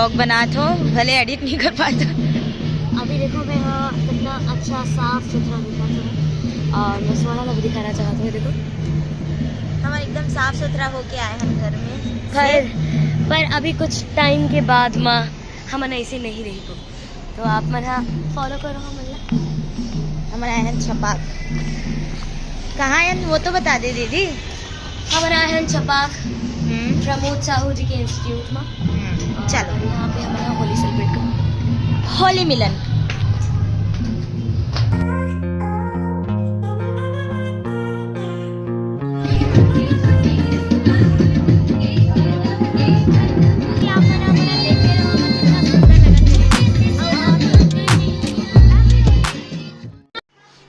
Vlog बना तो भले एडिट नहीं कर पाता। अभी देखो मैं कितना अच्छा साफ सुथरा दिखाता हूँ और मैं सोना भी दिखाना चाहती हूँ। देखो हम एकदम साफ सुथरा होके आए हैं घर में। पर अभी कुछ टाइम के बाद माँ हम ऐसे नहीं रही को, तो आप मना फॉलो करो हम हमारा आहन छपाक कहाँ है वो तो बता दे दीदी। हमारा आहन छपाक प्रमोद साहू जी के इंस्टीट्यूट में। चलो यहाँ पे हमारा होली सेलिब्रेट कर, होली मिलन।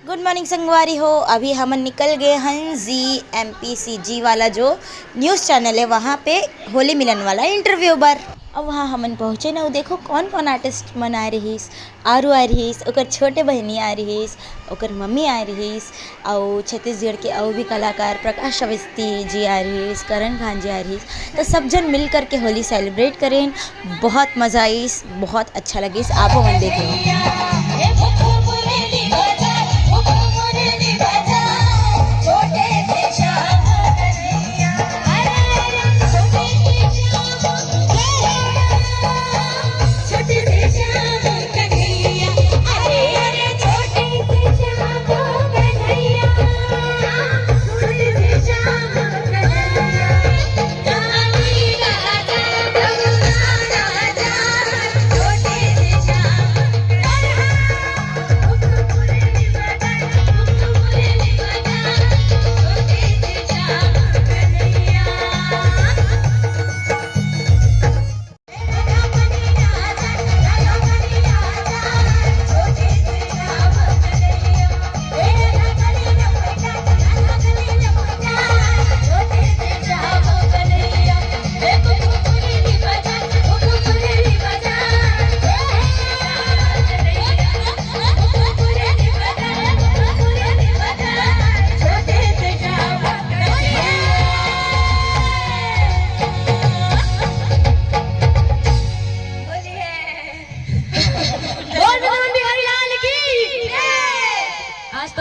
गुड मॉर्निंग संगवारी हो। अभी हम निकल गए हैं GMPCG वाला जो न्यूज़ चैनल है वहाँ पे होली मिलन वाला इंटरव्यू बार। अब वहाँ हमन पहुँचे ना, देखो कौन कौन आर्टिस्ट मन आ रहीस। आरू आ रहीस, ओकर छोटे बहनी आ रहीस, ओकर मम्मी आ रहीस, और छत्तीसगढ़ के और भी कलाकार प्रकाश अवस्थी जी आ रहीस, करण भांजे आ रहीस। तो सब जन मिल कर के होली सेलिब्रेट करें। बहुत मज़ा आईस, बहुत अच्छा लगिस। आप मन देखें।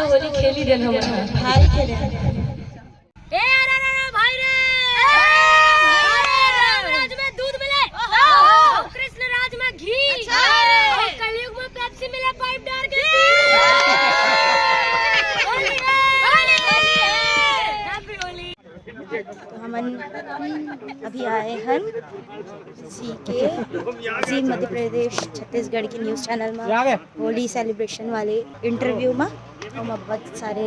होली खेली दिन हम हाल खेले भाई रे राज में दूध मिले, कृष्ण राज में घी, और कलयुग में पेप्सी मिले पाइप डाल के। तो हमन अभी आए हैं जी मध्य प्रदेश छत्तीसगढ़ के न्यूज़ चैनल में होली सेलिब्रेशन वाले इंटरव्यू में। हम बहुत सारे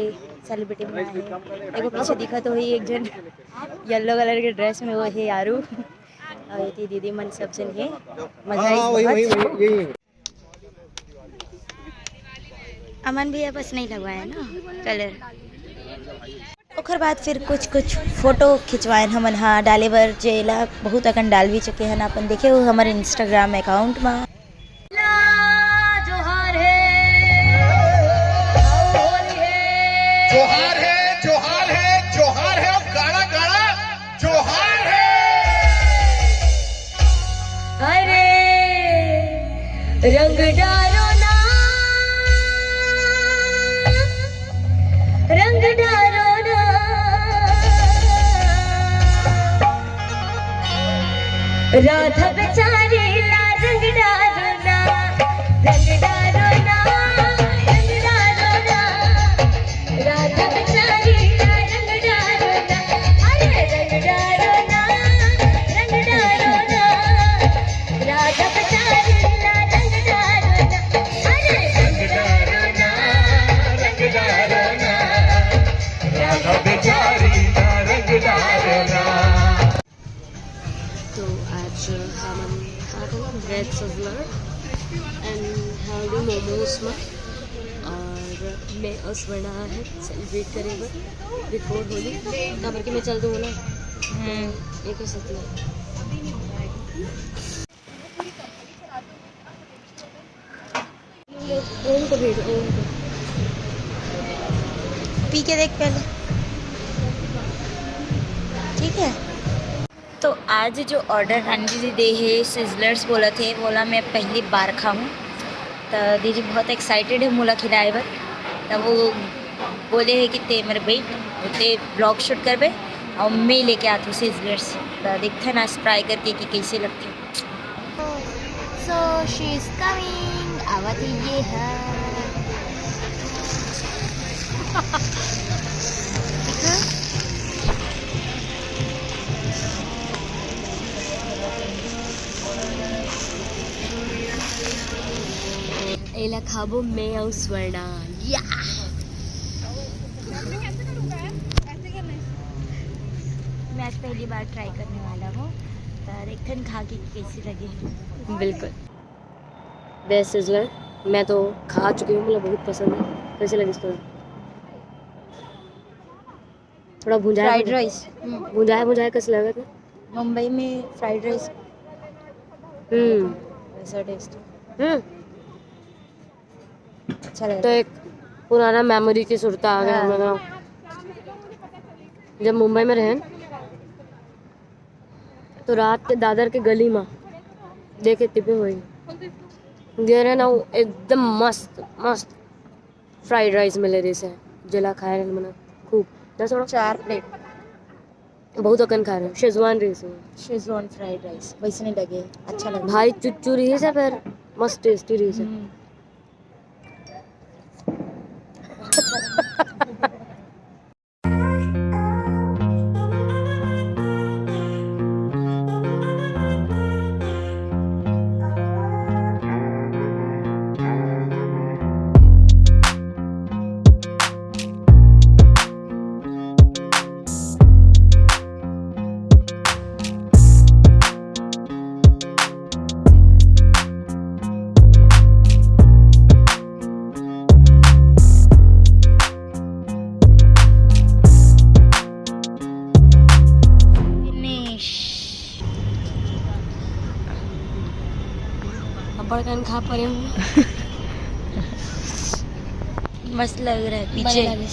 सेलिब्रिटी में आए हैं। एगो पीछे दिखा तो ही एक जन येलो कलर के ड्रेस में, वो है यारू, और ये थी दीदी मन सब जन है। मजा आई। अमन भैया बस नहीं लगवाया ना कलर। ओकर बाद फिर कुछ फोटो खिंचवाए हमन। हाँ डाले बर जेला बहुत अकन डाल भी चुके हैं अपन, देखे हो हमारे इंस्टाग्राम अकाउंट में। जोहार है जोहार है जोहार है जोहार है और गाड़ा गाड़ा जोहार है। अरे रंग डालो ना, रंग डालो ना, राधा बेचारी ला रंग डालो ना, रंग डालो ना, रंग डालो ना, राधा बेचारी ला रंग डालो ना, अरे रंग डालो ना, रंग डालो ना, राधा बेचारी ला रंग डालो ना, अरे रंग डालो ना, रंग डालो ना, राधा बेचारी ला रंग डालो ना। तो आज हम वेज सजलर एंड हेल्दी मोमोज में और मैं उस बना है सेलिब्रेट करेंगे बिफोर होली। तब कि मैं चल दूँ ना एक ही सत्य ओम को भेजो, ओम को पी के देख पहले, ठीक है। तो आज जो ऑर्डर आंटी जी दे है सिजलर्स बोला थे, बोला मैं पहली बार खाऊँ। तो दीदी बहुत एक्साइटेड है मुला खिलाए बर। तो वो बोले है कि ते मेरे बेट ते ब्लॉग शूट कर बे और मैं लेके आती हूँ सिजलर्स। तो देखते हैं ना ट्राई करके कि कैसे लगते हैं। सो शी इज कमिंग, आवत ये है। एला खाबो मैं और स्वर्णा या मैं आज पहली बार ट्राई करने वाला हूँ। तो देखते हैं खा के कैसी लगे। बिल्कुल बेस्ट सिजलर मैं तो खा चुकी हूँ, मुझे बहुत पसंद है। कैसे लगी इसको? थोड़ा भुंजाया फ्राइड राइस भुंजाया कैसे लगा था? मुंबई में फ्राइड राइस वैसा टेस्ट अच्छा लगा। तो एक पुराना मेमोरी की सुरता आ गया हाँ। मतलब जब मुंबई में रहे तो रात के दादर के गली में देखे तिपे हुई दे रहे ना, वो एकदम मस्त मस्त फ्राइड राइस मिले जैसे जला खाए रहे मना खूब 4 प्लेट बहुत अकन खा रहे Schezwan rice Schezwan fried rice वैसे नहीं लगे, अच्छा लगा। भाई चुच्चू रही है फिर मस्त टेस्टी रही है। बड़कन खा पड़े मस्त लग रहा है। पीछे देखो,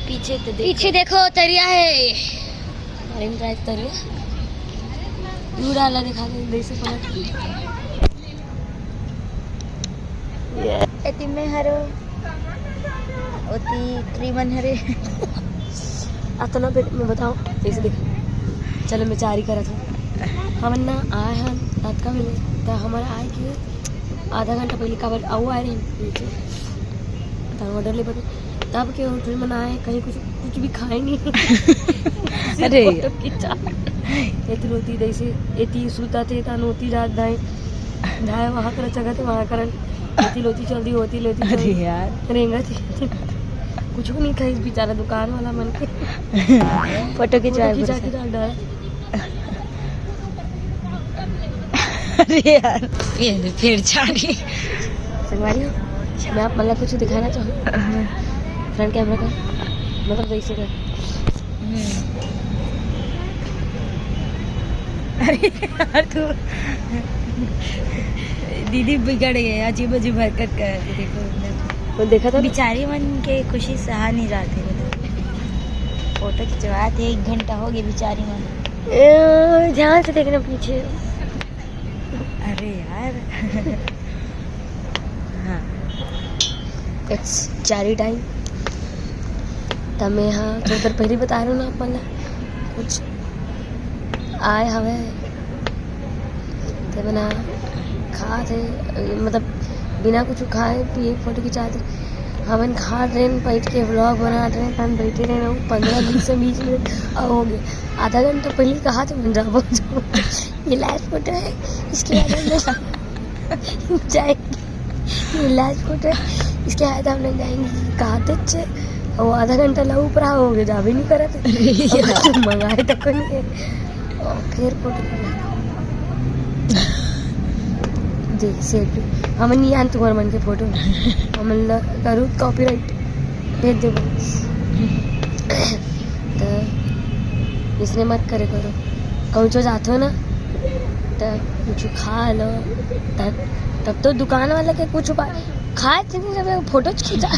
पीछे तो देखो। पीछे देखो तरिया है, मरीन ड्राइव तरिया डाला दिखा दे देसे पलट एती में हरो ओती क्रीमन हरे आता ना फिर मैं बताऊँ जैसे देख चलो मैं चारी करा था हम ना आए हम रात का मिले तो हमारा आए कि आधा घंटा पहले काबर आओ आए रहे नीचे तो ऑर्डर ले बने तब के फिर मना आए कहीं कुछ भी खाए नहीं। अरे एती रोती जैसे एती सुता थे ता नोती रात धाए धाए वहाँ कर जगह थे वहाँ करन एती लोती चलती होती लेती अरे यार रेंगा थी कुछ भी नहीं खाई बेचारा दुकान वाला मन के फोटो खिंचवा के डाल डाला। अरे यार फिर चारी संगवारी हो मैं आप मतलब कुछ दिखाना चाहूँ फ्रंट कैमरा का मतलब जैसे का अरे यार तू दीदी बिगड़ गए, अजीब अजीब हरकत कर रही थी। देखो वो देखा था बेचारी मन के खुशी सहा नहीं जाते। फोटो खिंचवाए थे 1 घंटा हो गया बेचारी मन। ध्यान से देखना पीछे। अरे यार हाँ इट्स चारी टाइम तब मैं यहाँ थोड़ी देर पहले बता रहा हूँ ना अपन कुछ आए हवे तो बना खा थे मतलब बिना कुछ खाए पिए फोटो खिंचाते हमन खा रहे बैठ के व्लॉग बना रहे हम बैठे रहे 15-20 से 20 मिनट अब हो गए आधा घंटा पहले कहा था मन जाओ ये लास्ट फोटो है इसके बाद हम जाएंगे ये लास्ट फोटो है इसके बाद हम लोग जाएंगे कहा थे अच्छे और आधा घंटा लहू पर हो गए जा भी नहीं करा थे मंगाए तक को नहीं और फिर फोटो जी सेफ हम नहीं आन तुम्हारे मन के फोटो हम करूँ कॉपीराइट भेज दे तो इसने मत करे करो कहूँ चो जाते हो ना तो कुछ खा लो तब तो दुकान वाला के कुछ खाए थे नहीं जब फोटो खींचा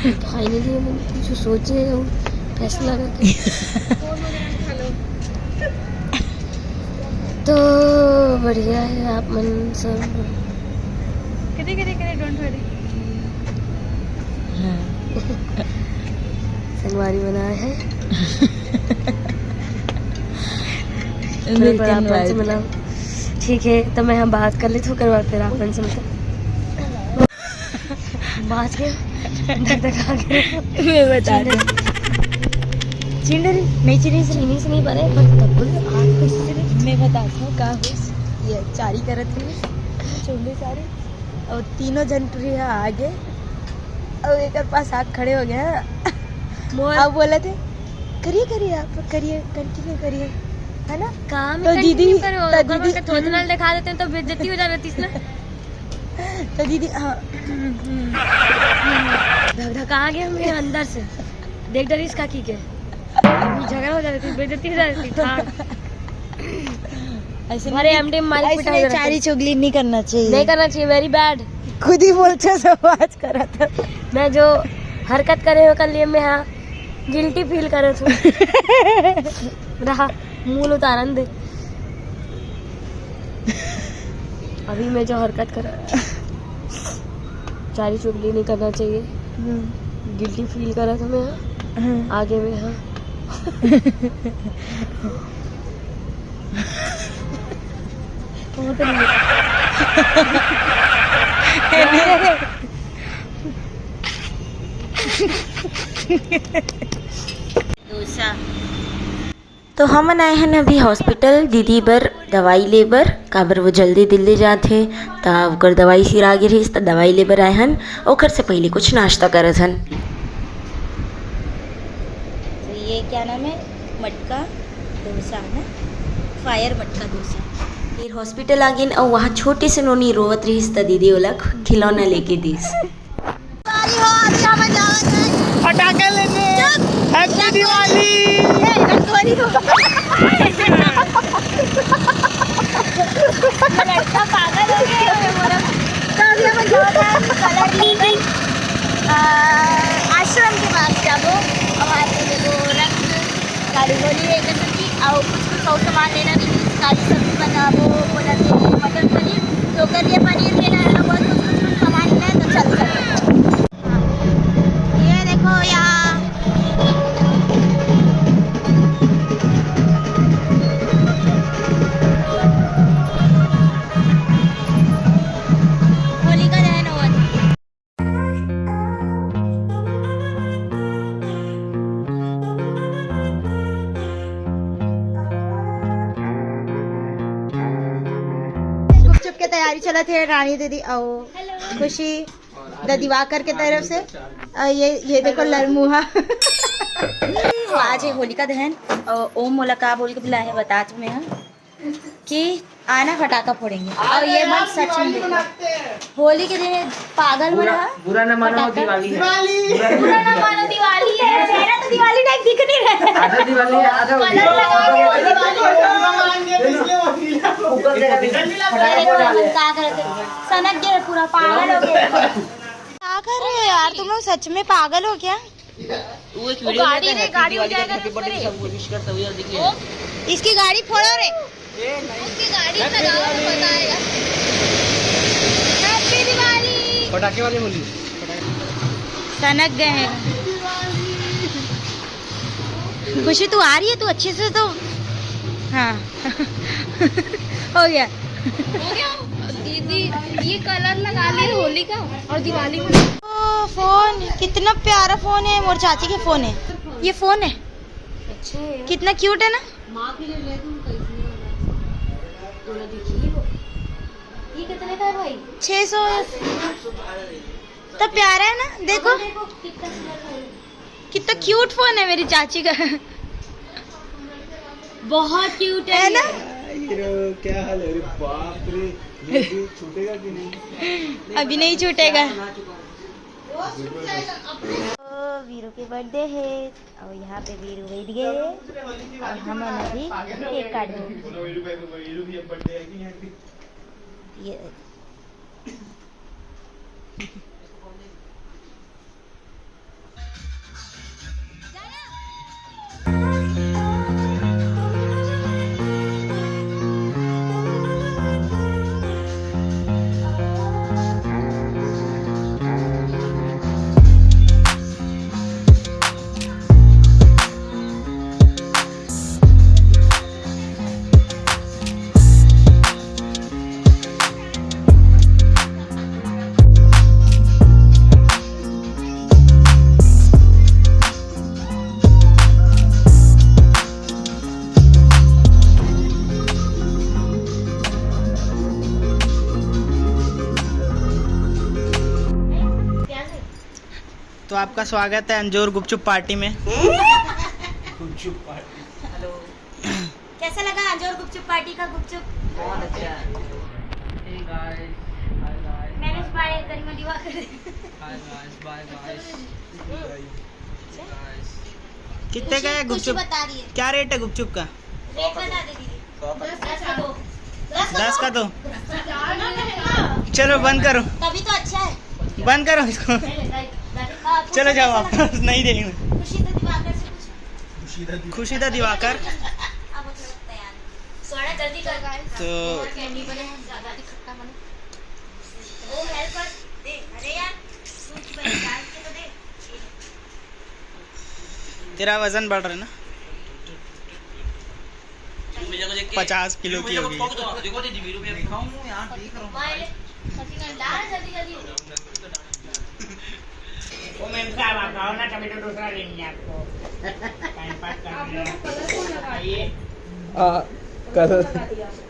फाइनली मैंने कुछ सोचे फैसला करके। तो बढ़िया है, आप मन सब संगवारी बनाए हैं। फिर आप मन से मिलाओ, ठीक है। तो मैं हम बात कर लेती हूँ, करवा फिर आप मन से मिलते बात के मैं बता दूं चीनी से नहीं बने पर तब मैं बताता हूँ का हुई ये चारी करत थी चुंडी सारे और तीनों जन टुरी है आगे और एक पास आग खड़े हो गए हैं। आप बोले थे करिए आप करिए कंटिन्यू करिए, है ना? काम तो दीदी थोड़ा दिखा देते हैं तो बेइज्जती हो जाती है ना। तो दीदी हाँ धका गया हमें अंदर से, देख डरी इसका की के झगड़ा हो जाती, बेइज्जती हो जाती था। ऐसे हमारे एमडी मारी पिटा हो जाती। चारी चुगली नहीं करना चाहिए, नहीं करना चाहिए, वेरी बैड। खुद ही बोलते सब आज करा था। मैं जो हरकत करे हो कल लिए मैं हाँ गिल्टी फील करे थे रहा मूल उतारन दे। अभी मैं जो हरकत कर चारी चुगली नहीं करना चाहिए, गिल्टी फील करा था मैं हाँ आगे में हाँ। तो हम आए हैं अभी हॉस्पिटल दीदी बर दवाई लेबर काबर वो जल्दी दिल्ली जाते तब ओकर दवाई सिर आगे रही तो दवाई लेबर आए हन। ओकर से पहले कुछ नाश्ता करत हन। तो ये क्या नाम है मटका डोसा ना, फायर मटका डोसा। फिर हॉस्पिटल आ गई और वहाँ छोटी से नोनी रोवत रही तो दीदी वाला खिलौना लेके दीस। पटाखे लेने हैप्पी दिवाली। लड़का पागल हो गया तो अभी हम कलर लेकर आश्रम के पास जाबो हमारे देखो रंग गाड़ी बोली है कि और कुछ और सामान लेना भी, काली सब्जी बनाबो बोला मटर पनीर तो कर लिए पनीर लेना है, बहुत कुछ सामान लेना है तो चल सकते। ये देखो यहाँ होलिका दहन हुआ था। गुपचुप के तैयारी चला थे रानी दीदी और खुशी दिवाकर के तरफ से और ये देखो लरमुहा। तो आज है होलिका दहन और ओम मोला का बोल के बुलाया है बता तुम्हें हाँ? कि आना फटाका फोड़ेंगे और ये बात सच में देखो होली के दिन पागल में रहा। बुरा न मानो दिवाली है। बुरा ना मानो दिवाली है, मेरा तो दिवाली टाइप दिख नहीं रहा है। आधा दिवाली है, आधा कलर लगाओगे और दिवाली क्या करते सनक गए पूरा पागल हो गए। क्या कर रहे हो यार तुम लोग, सच में पागल हो क्या? वो एक वीडियो गाड़ी रे गाड़ी हो जाएगा हैप्पी बर्थडे सबको विश करता हुआ देखिए। इसकी गाड़ी फोड़ो रे। उसकी गाड़ी का नाम बताएगा। हैप्पी दिवाली। पटाखे वाली होली सनक गए हैं। खुशी तू आ रही है, तू अच्छे से तो हाँ हो गया। दीदी ये कलर लगा लिए होली का और दिवाली में। ओ फोन कितना प्यारा फोन है, मोर चाची के फोन है ये फोन है। अच्छा है कितना क्यूट है ना। माँ के लिए ले दूँ कैसे थोड़ा देखिए ये कितने का है भाई? 600 तो प्यारा है ना। देखो कितना सुंदर है, कितना क्यूट फोन है मेरी चाची का बहुत क्यूट है है ना। क्या हाल है? अरे बाप रे, ये भी छूटेगा कि नहीं? अभी नहीं छूटेगा। वीरू के बर्थडे है और यहाँ पे वीरू बैठ गए और हम अभी केक काट देंगे। ये तो आपका स्वागत है अंजोर गुपचुप पार्टी में। कैसा लगा अंजोर गुपचुप पार्टी का गुपचुप? बहुत अच्छा है। Hey guys, hi guys, manage by Garima Diwakar. hi guys, bye guys, guys। कितने का है खुशी गुपचुप? बता रही है। क्या रेट है गुपचुप का? रेट बता दे दीदी। 10 का दो। 10 का दो। चलो बंद करो, तभी तो अच्छा है। बंद करो इसको। चलो जाओ आप, नहीं देंगे। खुशी तो दिवाकर से पूछो। खुशीदा दिवाकर। अब तैयार। सोना जल्दी कर गाइस। तो कैंडी बने ज्यादा खट्टा बने। ओ हेल्पर दे। अरे यार कुछ बने डाल के तो दे। तेरा वजन बढ़ रहा है ना? 50 किलो की होगी। देखो दीदी वीडियो में दिखाऊं यार, देख रहा हूं। डाल जल्दी जल्दी। वो मैं साहब आप आओ ना, टमाटर दूसरा लेंगे आपको। टाइम पास करना है।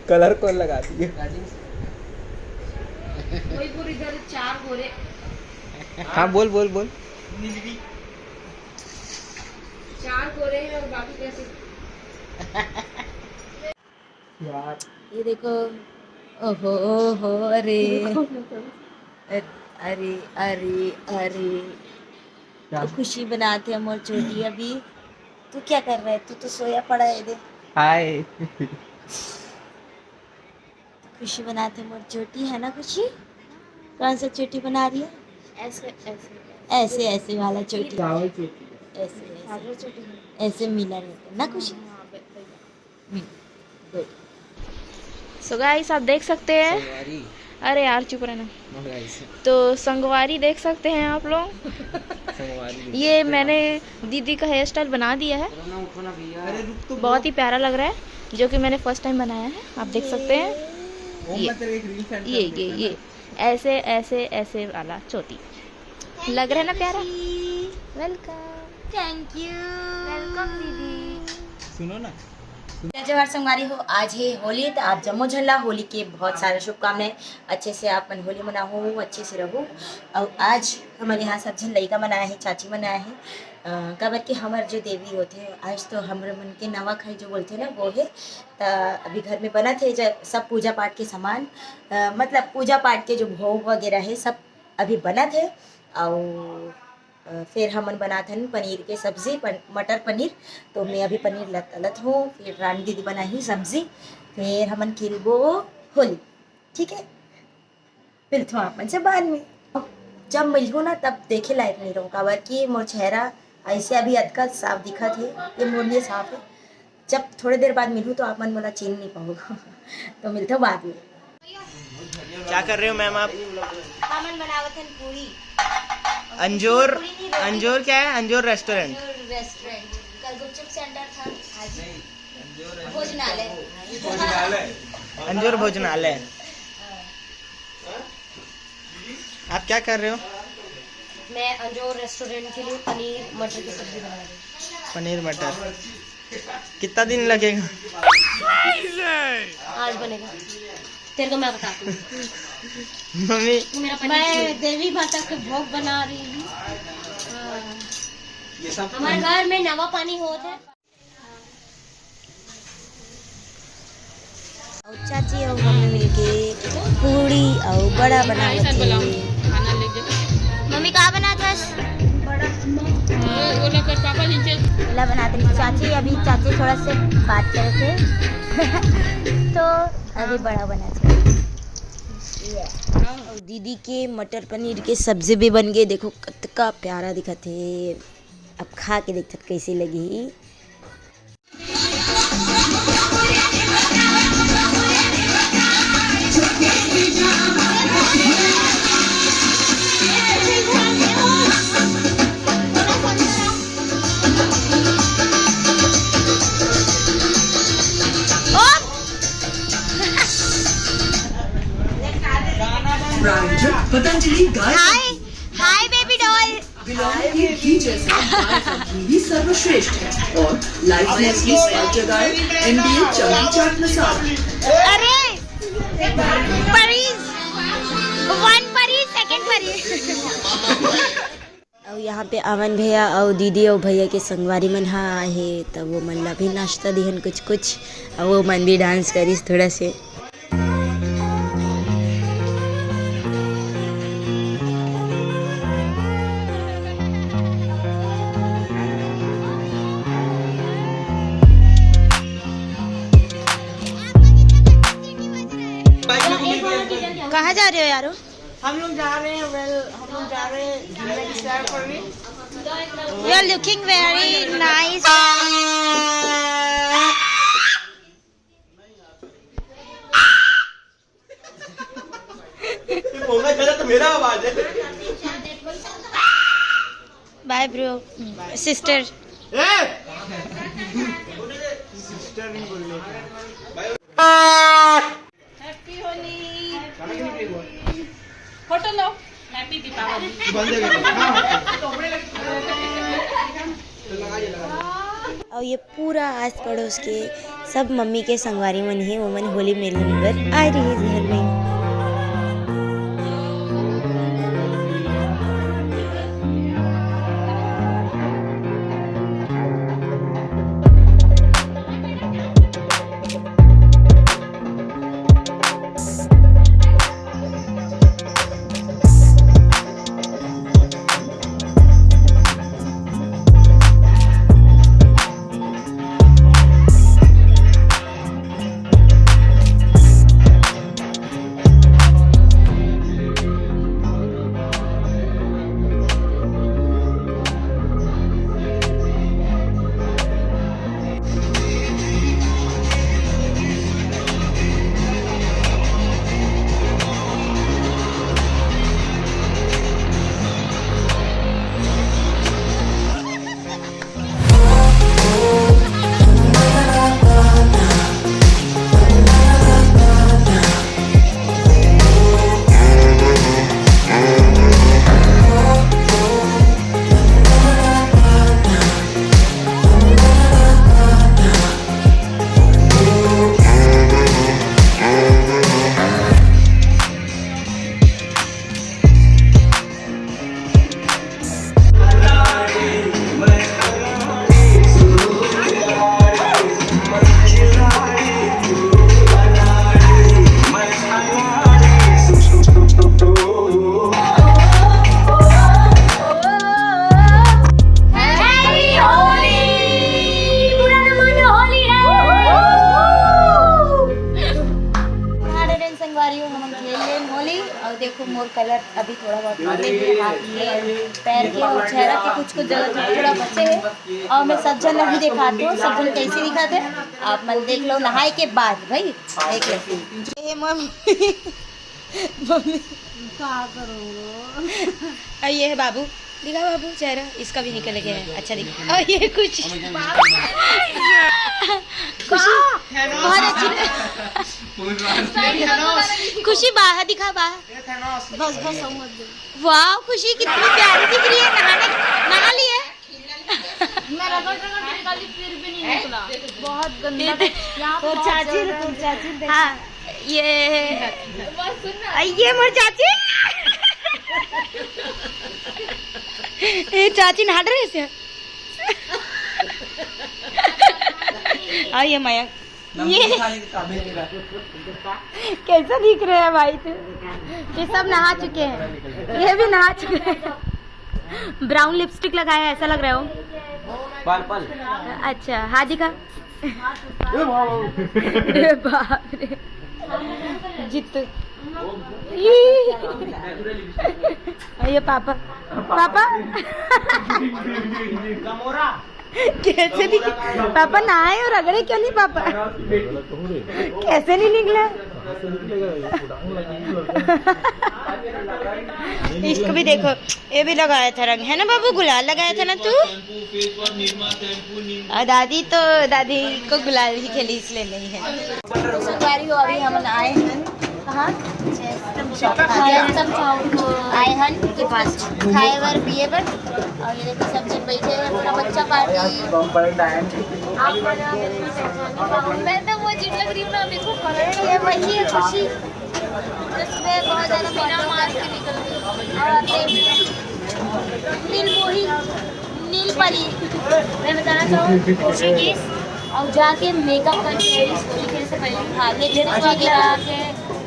कलर कौन लगा दिए? हाँ बोल बोल बोल। यार ये देखो। ओहो ओहो अरे अरे अरे अरे तो खुशी बनाते हम और छोटी। अभी तू क्या कर रहा है? तू तो सोया पड़ा है। देख हाय। खुशी बनाते हम और छोटी है ना खुशी? कौन सा चोटी बना रही है? ऐसे ऐसे ऐसे ऐसे वाला चोटी। चावल चोटी। ऐसे ऐसे ऐसे मिला रहता है ना खुशी? गुड। सो गाइस आप देख सकते हैं। अरे यार चुप रहना। तो संगवारी देख सकते हैं आप लोग। ये मैंने दीदी का हेयर स्टाइल बना दिया है, बहुत ही प्यारा लग रहा है, जो कि मैंने फर्स्ट टाइम बनाया है। आप देख सकते हैं ये ऐसे ऐसे ऐसे वाला चोटी लग रहा है ना प्यारा। वेलकम। Thank you. वेलकम दीदी। सुनो ना, जवाहर संगवारी हो। आज है होली, तो आप जम्मो झल्ला होली के बहुत सारे शुभकामनाएं। अच्छे से आप मन होली मनाओ, अच्छे से रहो। और आज हमारे यहाँ सब जन लड़का मनाया है, चाची मनाया है। काबर के हमारे जो देवी होते हैं, आज तो हमारे मन के नवा खाई जो बोलते हैं ना, वो है। तो अभी घर में बना थे सब पूजा पाठ के सामान, मतलब पूजा पाठ के जो भोग वगैरह है सब अभी बना थे। और फिर हमन बनाते हैं पनीर के सब्ज़ी, मटर पनीर। तो मैं अभी पनीर लत हूँ, फिर रानी दीदी बनाई सब्ज़ी, फिर हमन खेलबो होली। ठीक है, मिलते हैं अपन से बाद में। जब मिलूँ ना तब देखे लायक नहीं रहूँ, काबर कि मोर चेहरा ऐसे अभी अधका साफ दिखा थे, ये मोर लिए साफ है। जब थोड़ी देर बाद मिलूँ तो आप मन मोला चीन नहीं पाओगे। तो मिलते हो बाद में। क्या कर रहे हो मैम आप? हमन बनावत हैं पूरी। अंजोर क्या है? अंजोर रेस्टोरेंट। रेस्टोरेंट कल गुपचुप सेंटर था, आज भोजनालय। अंजोर भोजनालय। आप क्या कर रहे हो? मैं अंजोर रेस्टोरेंट के लिए पनीर मटर की सब्जी बना रही हूँ। पनीर मटर। कितना दिन लगेगा? आज बनेगा, तेरे को मैं बताती हूँ। मम्मी मैं देवी माता के भोग बना रही हूँ। हमारे घर में नवा पानी होता है। और चाची और मम्मी मिलके पूड़ी और बड़ा बनावत थे। मम्मी कहाँ बनाता है? बड़ा बनाते थे चाची। अभी चाची थोड़ा से बात करे थे। तो अभी बड़ा बना था। और दीदी के मटर पनीर के सब्जी भी बन गए। देखो कितना प्यारा दिखा थे। अब खा के देखते कैसी लगी। पतंजलि गाय हाय बेबी डॉल। घी जैसा भी सर्वश्रेष्ठ है और लाइफनेस की स्वाद जगाए MBA चमकी चाट मसाला। अरे परीज, वन परीज, सेकंड परीज। और यहाँ पे अमन भैया और दीदी और भैया के संगवारी मन हा आए हे, तब वो मन ला भी नाश्ता दिहन कुछ कुछ, और वो मन भी डांस करिस थोड़ा से। कहाँ जा रहे हो यारो? हम लोग जा रहे हैं जिंदगी सैर करने। You are looking very nice. बोलना चाहिए तो मेरा आवाज है। Bye bro, sister. सिस्टर नहीं बोलने हैप्पी होली, फोटो लो। हैप्पी दीपावली। और ये पूरा आस पड़ोस के सब मम्मी के संगवारी मन ही वो मन होली मिलन बर आ रही है घर में। देखो मोर कलर अभी थोड़ा बहुत हाथ के पैर के और चेहरा के कुछ कुछ जगह थोड़ा बचे हैं, और मैं सब जन नहीं दिखाती हूँ। सब जन कैसे दिखाते आप मन देख लो नहाए के बाद भाई देख लो। ये मम्मी मम्मी क्या करो। ये है बाबू, दिखा बाबू चेहरा इसका भी निकल गया है। अच्छा दिखा। और ये कुछ खुशी बहुत अच्छी खुशी बाहर दिखा बाहर। बस बस वाह खुशी कितनी प्यारी दिख रही है। नहा ली है। मैं रगड़ निकाली फिर भी नहीं निकला, बहुत गंदा। चाची हाँ ये मोर चाची चाची नहा रहे से। ये मयंक ये कैसा दिख रहे हैं भाई तू? ये सब नहा चुके हैं, ये भी नहा चुके हैं। ब्राउन लिपस्टिक लगाया ऐसा लग रहा है वो। पर्पल। अच्छा हाँ दिखा। बाप रे जित। ये पापा पापा कैसे नहीं पापा नहाए और रगड़े क्यों नहीं पापा? कैसे नहीं निकला? इसको भी देखो, ये भी लगाया था रंग, है ना बाबू? गुलाल लगाया था ना तू? और दादी को गुलाल ही खेली इसलिए नहीं है। सवारी हो अभी हम आए हैं कहाँ? आए हन के पास खाए बर पिए बर, और ये देखो सब जन बैठे हैं। पूरा बच्चा पार्टी। मैं तो वो चीज लग रही हूँ ना, देखो कलर ये वही है खुशी। इसमें बहुत ज़्यादा बिना मास्क के निकल रही और फिर वही सिंपली मैं बताना चाहूँ पोर्चुगीज और जाके मेकअप करके होली खेलने से पहले भागे लिपस्टिक लगा के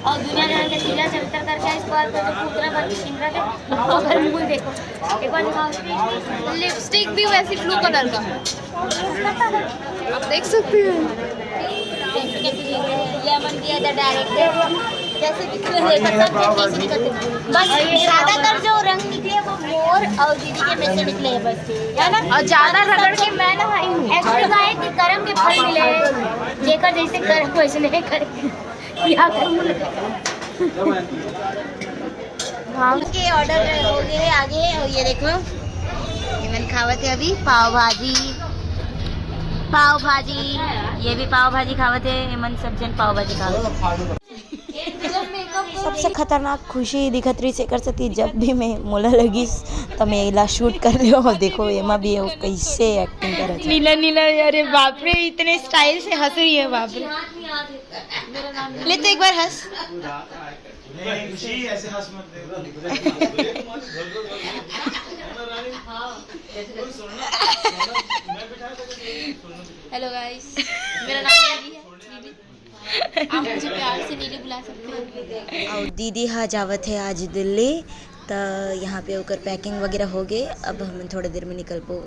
और दुनिया जहाँ के सीधा चरित्र करके इसके बाद तो पूरा भर के सिमरा के और मुंह देखो एक बार दिखाओ लिपस्टिक भी वैसी ब्लू कलर का आप देख सकते हैं। लेमन दिया था डायरेक्ट जैसे दिख रहे हैं सब जैसे दिखते बस ज्यादातर जो रंग निकले वो मोर और दीदी के में से निकले हैं बस है ना। और ज्यादा रगड़ के मैं नहाई हूँ। एक्चुअली का है कि कर्म के फल मिले जेकर जैसे कर्म वैसे नहीं करे क्या करूँ के ऑर्डर हो गए हैं आगे और ये देखो ये मैंने खावत है अभी पाव भाजी ये भी पाव भाजी खावत है एमन सब जन पाव भाजी खावत सबसे खतरनाक खुशी दिखत रही से कर सकती जब भी मैं मोला लगी तो मैं इला शूट कर रही हूँ देखो एमा भी वो कैसे एक्टिंग कर रही नीला नीला अरे बाप रे इतने स्टाइल से हंस रही है बाप रे। ले तो एक बार हंस। हेलो गाइस, मेरा नाम नीली है। आप मुझे प्यार से नीली बुला सकते हैं। और दीदी हाँ जावत है आज दिल्ली तो यहाँ पे होकर पैकिंग वगैरह हो गए। अब हम थोड़ी देर में निकल पो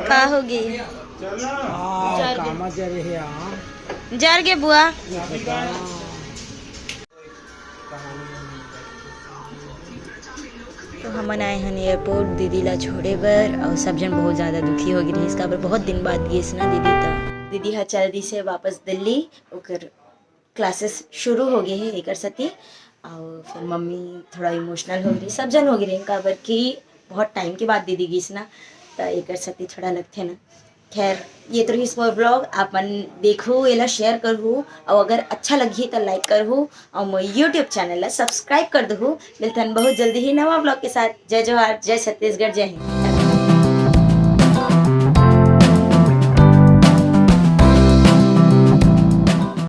का हो गई जार के बुआ तो हमन आए हन एयरपोर्ट दीदी ला छोड़े बर और सब जन बहुत ज़्यादा दुखी हो गए इसका पर बहुत दिन बाद गई ना दीदी तो दीदी हाँ चल दी से वापस दिल्ली ओकर क्लासेस शुरू हो गए हैं एक सती और फिर मम्मी थोड़ा इमोशनल हो गई सब जन हो गए इनका बर कि बहुत टाइम के बाद दीदी गई ना तो एक सती थोड़ा लगते ना। खैर ये तो रही स्मॉल ब्लॉग आपन देखो एला शेयर करो और अगर अच्छा लगी तो लाइक करो और मोर यूट्यूब चैनल ला सब्सक्राइब कर दो। मिलते हैं बहुत जल्दी ही नवा ब्लॉग के साथ। जय जोहार, जय छत्तीसगढ़, जय हिंद।